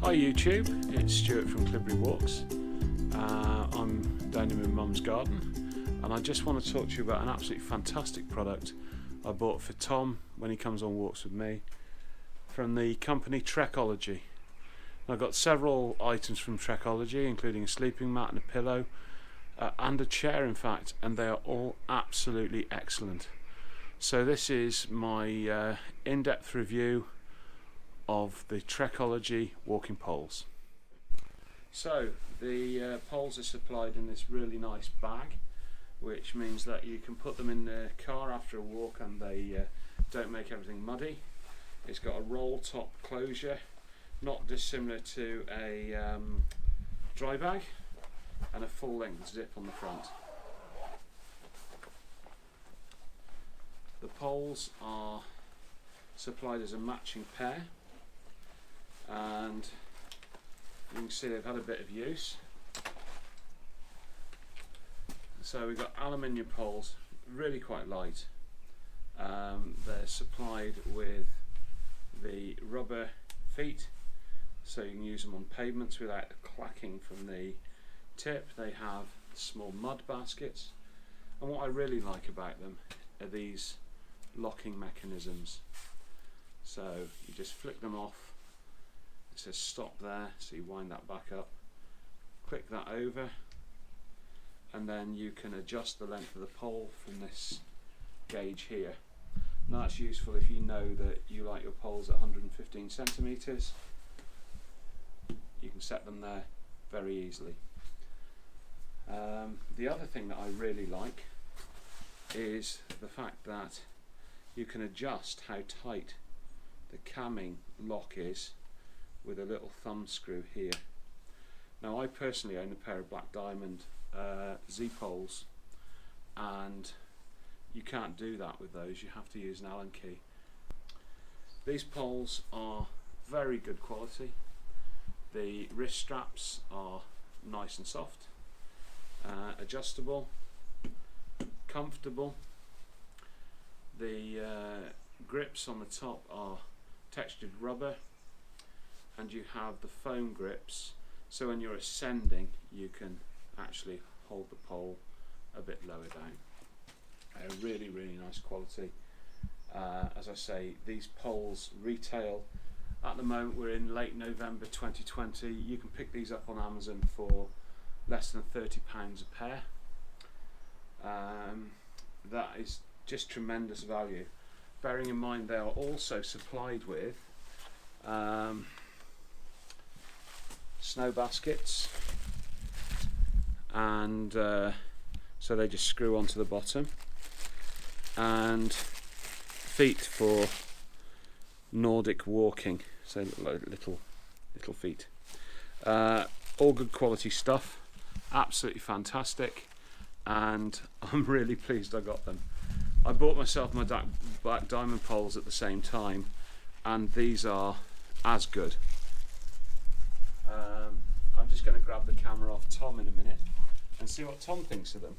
Hi YouTube, it's Stuart from Clibbery Walks. I'm down in my mum's garden and I just want to talk to you about an absolutely fantastic product I bought for Tom when he comes on walks with me from the company Trekology. I've got several items from Trekology, including a sleeping mat and a pillow and a chair in fact, and they are all absolutely excellent. So this is my in-depth review of the Trekology walking poles. So the poles are supplied in this really nice bag, which means that you can put them in the car after a walk and they don't make everything muddy. It's got a roll top closure, not dissimilar to a dry bag, and a full length zip on the front. The poles are supplied as a matching pair, and you can see they've had a bit of use. So we've got aluminium poles, really quite light. They're supplied with the rubber feet, so you can use them on pavements without clacking from the tip. They have small mud baskets, and what I really like about them are these locking mechanisms. So you just flick them off. It says stop there, so you wind that back up, click that over, and then you can adjust the length of the pole from this gauge here. Now that's useful if you know that you like your poles at 115 centimetres. You can set them there very easily. The other thing that I really like is the fact that you can adjust how tight the camming lock is with a little thumb screw here. Now I personally own a pair of black diamond Z poles, and you can't do that with those. You have to use an Allen key. These poles are very good quality. The wrist straps are nice and soft, adjustable, comfortable. The grips on the top are textured rubber, and you have the foam grips, so when you're ascending you can actually hold the pole a bit lower down. Really nice quality. As I say, these poles retail at the moment. We're in late November 2020. You can pick these up on Amazon for less than £30 a pair. That is just tremendous value, bearing in mind they are also supplied with snow baskets, and so they just screw onto the bottom, and feet for Nordic walking, so little feet. All good quality stuff, absolutely fantastic, and I'm really pleased I got them. I bought myself my black diamond poles at the same time, and these are as good. I'm just going to grab the camera off Tom in a minute and see what Tom thinks of them.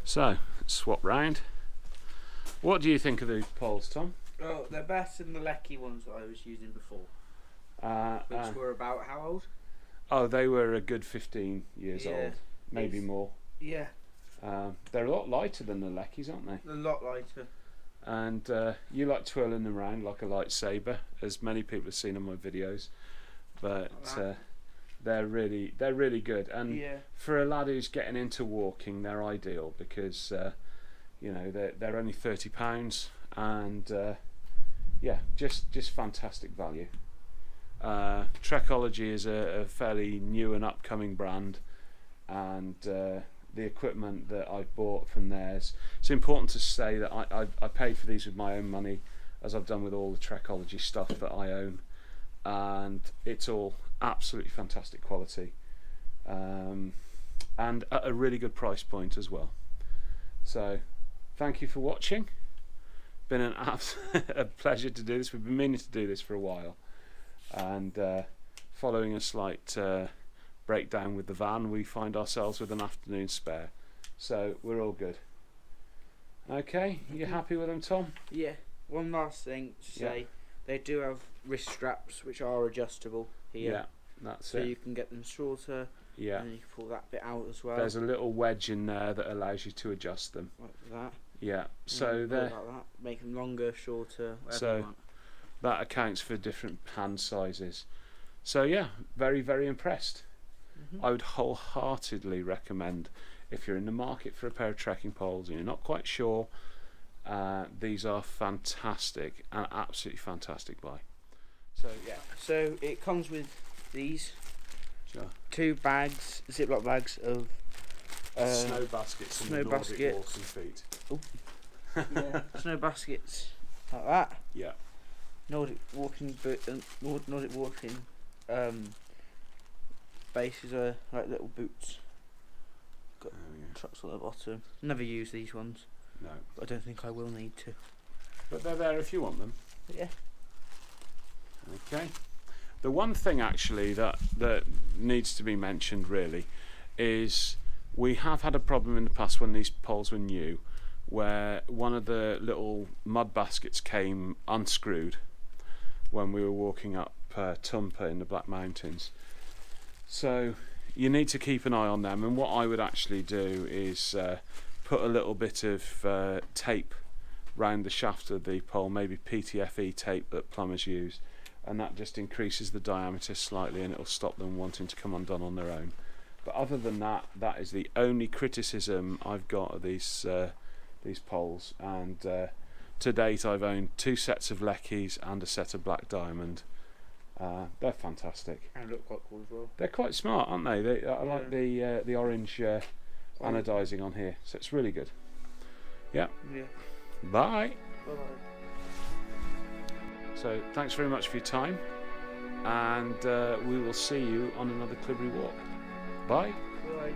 So, swap round. What do you think of these poles, Tom? Well, they're better than the Lecky ones that I was using before. Which were about how old? Oh, they were a good 15 years old, maybe more. Yeah. They're a lot lighter than the Leckies, aren't they? A lot lighter. And you like twirling them around like a lightsaber, as many people have seen on my videos. But they're really good, and for a lad who's getting into walking, they're ideal because you know, they're only £30, and yeah, just fantastic value. Trekology is a fairly new and upcoming brand, and the equipment that I bought from theirs, it's important to say that I paid for these with my own money, as I've done with all the Trekology stuff that I own, and it's all absolutely fantastic quality, and at a really good price point as well. So thank you for watching. Been a pleasure to do this. We've been meaning to do this for a while, and following a slight breakdown with the van, we find ourselves with an afternoon spare, so we're all good. Okay, you happy with them, Tom? Yeah. One last thing to say, They do have wrist straps which are adjustable here. Yeah, that's so it. you can get them shorter. Yeah. And you can pull that bit out as well. There's a little wedge in there that allows you to adjust them. Like that. Yeah. So like that. Make them longer, shorter, whatever you want. That accounts for different hand sizes. So yeah, very, very impressed. I would wholeheartedly recommend, if you're in the market for a pair of trekking poles and you're not quite sure, these are fantastic, an absolutely fantastic buy. So yeah. So it comes with these Sure. 2 bags, Ziploc bags of snow baskets and snow Nordic baskets. walking feet. Oh. Yeah. Snow baskets like that. Yeah. Nordic walking Nordic walking bases are like little boots. Got trucks on the bottom. Never use these ones. No. But I don't think I will need to. But they're there if you want them. Yeah. Okay. The one thing actually that needs to be mentioned really is we have had a problem in the past when these poles were new, where one of the little mud baskets came unscrewed when we were walking up Tumpa in the Black Mountains. So you need to keep an eye on them, and what I would actually do is put a little bit of tape round the shaft of the pole, maybe PTFE tape that plumbers use, and that just increases the diameter slightly and it'll stop them wanting to come undone on their own. But other than that, that is the only criticism I've got of these poles, and to date I've owned 2 sets of Leckies and a set of Black Diamond. They're fantastic. And look quite cool as well. They're quite smart, aren't they? I like the orange anodizing on here, so it's really good. Yeah. Yeah. Bye. Bye. So thanks very much for your time, and we will see you on another Clibbery walk. Bye. Bye.